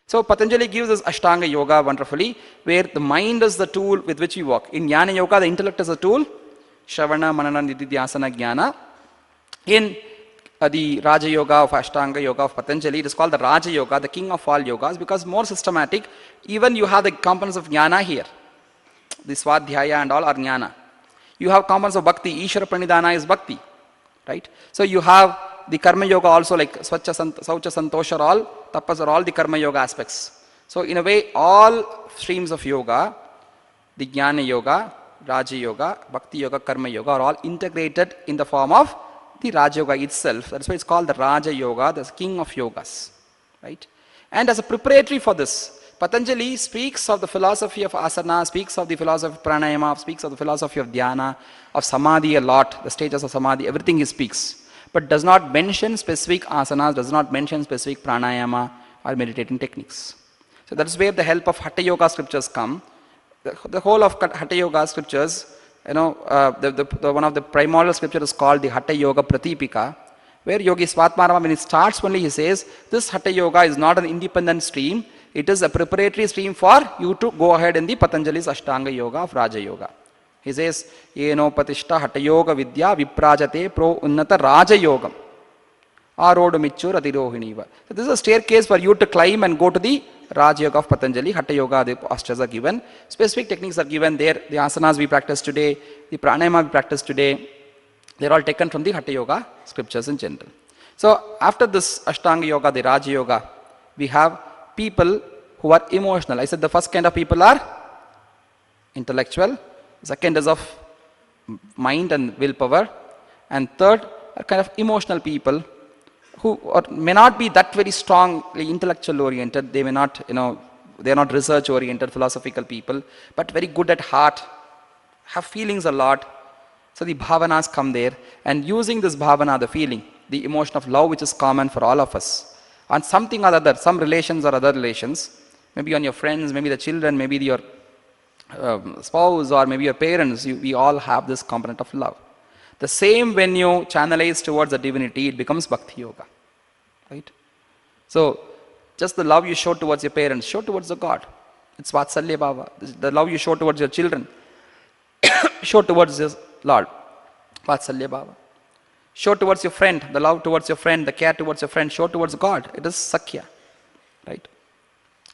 So Patanjali gives us Ashtanga Yoga wonderfully, where the mind is the tool with which we work. In Jnana Yoga, the intellect is a tool. Shravana, Manana, Nididhyasana, Jnana. In the Raja Yoga of Ashtanga Yoga of Patanjali, it is called the Raja Yoga, the king of all yogas, because more systematic. Even you have the components of Jnana here. The Swadhyaya and all are Jnana. You have components of Bhakti. Ishvara Pranidhana is Bhakti. Right? So you have the Karma Yoga also, like Saucha Santosha are all, Tapas are all the Karma Yoga aspects. So in a way, all streams of yoga, the Jnana Yoga, Raja Yoga, Bhakti Yoga, Karma Yoga are all integrated in the form of the Raja Yoga itself. That's why it's called the Raja Yoga, the king of yogas. Right? And as a preparatory for this, Patanjali speaks of the philosophy of asana, speaks of the philosophy of pranayama, speaks of the philosophy of dhyana, of samadhi a lot, the stages of samadhi, everything he speaks. But does not mention specific asanas, does not mention specific pranayama or meditating techniques. So that is where the help of Hatha Yoga scriptures come. The whole of Hatha Yoga scriptures, one of the primordial scriptures is called the Hatha Yoga Pratipika, where Yogi Swatmarama, when he starts only, he says, this Hatha Yoga is not an independent stream, it is a preparatory stream for you to go ahead in the Patanjali's Ashtanga Yoga of Raja Yoga. He says, Yeno Patishta Hatha Yoga Vidya Viprajate Pro Unnata Raja Yogam. Arodu Michur Adirohiniva. So this is a staircase for you to climb and go to the Raja Yoga of Patanjali. Hatha Yoga, the postures are given. Specific techniques are given there. The asanas we practice today, the pranayama we practice today, they are all taken from the Hatha Yoga scriptures in general. So after this Ashtanga Yoga, the Raja Yoga, we have people who are emotional. I said the first kind of people are intellectual, second is of mind and willpower, and third are kind of emotional people who may not be that very strongly intellectual oriented. They may not, they are not research oriented, philosophical people, but very good at heart, have feelings a lot. So the bhavanas come there, and using this bhavana, the feeling, the emotion of love which is common for all of us, on something or other, some relations or other relations, maybe on your friends, maybe the children, maybe your spouse or maybe your parents, we all have this component of love. The same when you channelize towards the divinity, it becomes Bhakti Yoga. Right? So, just the love you show towards your parents, show towards the God. It's Vatsalya Bhava. The love you show towards your children, show towards your Lord. Vatsalya Bhava. Show towards your friend, the love towards your friend, the care towards your friend, show towards God. It is Sakhya. Right?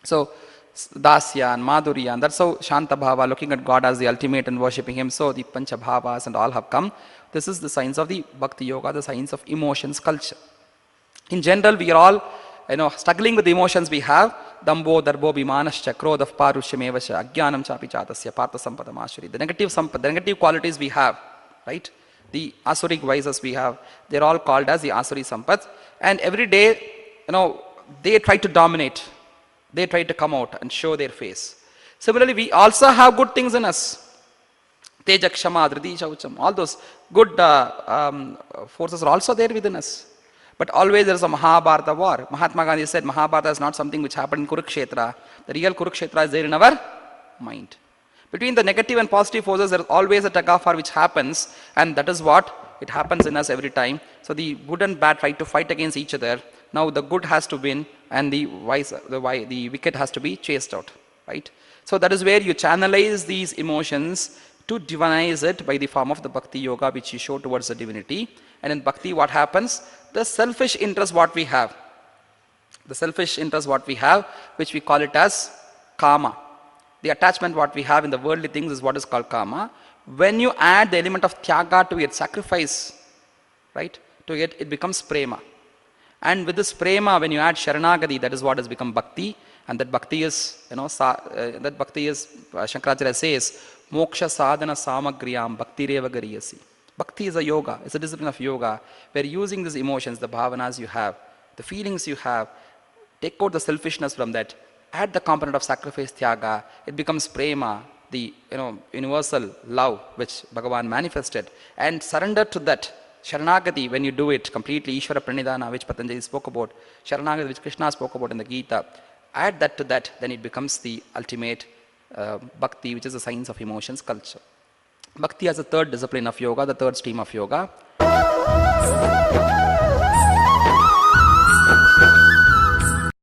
So, Dasya and Madhurya, and that's how Shanta Bhava, looking at God as the ultimate and worshipping Him. So the Pancha Bhavas and all have come. This is the science of the Bhakti Yoga, the science of emotions culture. In general, we are all struggling with the emotions we have. Dambo, Darbo, Bhimanascha, Krodha, Parushyamevascha, Ajnanam Chapi Chatasya, Partha Sampadam Asuri. The negative qualities we have, right? The Asuric vices we have, they're all called as the Asuri Sampath. And every day, they try to dominate. They try to come out and show their face. Similarly, we also have good things in us. Teja, Kshama, Dhriti, Shaucham, all those good forces are also there within us. But always there is a Mahabharata war. Mahatma Gandhi said Mahabharata is not something which happened in Kurukshetra. The real Kurukshetra is there in our mind. Between the negative and positive forces, there is always a tug of war which happens, and that is what it happens in us every time. So the good and bad try to fight against each other. Now the good has to win, and the wicked has to be chased out. Right? So that is where you channelize these emotions to divinize it by the form of the Bhakti Yoga which you show towards the divinity. And in Bhakti what happens? The selfish interest what we have. The selfish interest what we have, which we call it as Kama. The attachment what we have in the worldly things is what is called Kama. When you add the element of Tyaga to it, sacrifice, right, to it, it becomes Prema. And with this Prema, when you add Sharanagati, that is what has become Bhakti. And that Bhakti is, Shankaracharya says, Moksha Sadhana Samagriyam Bhakti Reva Gariyasi. Bhakti is a yoga, it's a discipline of yoga, where using these emotions, the bhavanas you have, the feelings you have, take out the selfishness from that, add the component of sacrifice, Tyaga, it becomes Prema, the universal love which Bhagavan manifested, and surrender to that. Sharanagati, when you do it completely, Ishvara Pranidhana, which Patanjali spoke about, Sharanagati, which Krishna spoke about in the Gita, add that to that, then it becomes the ultimate Bhakti, which is the science of emotions culture. Bhakti as a third discipline of yoga, the third stream of yoga.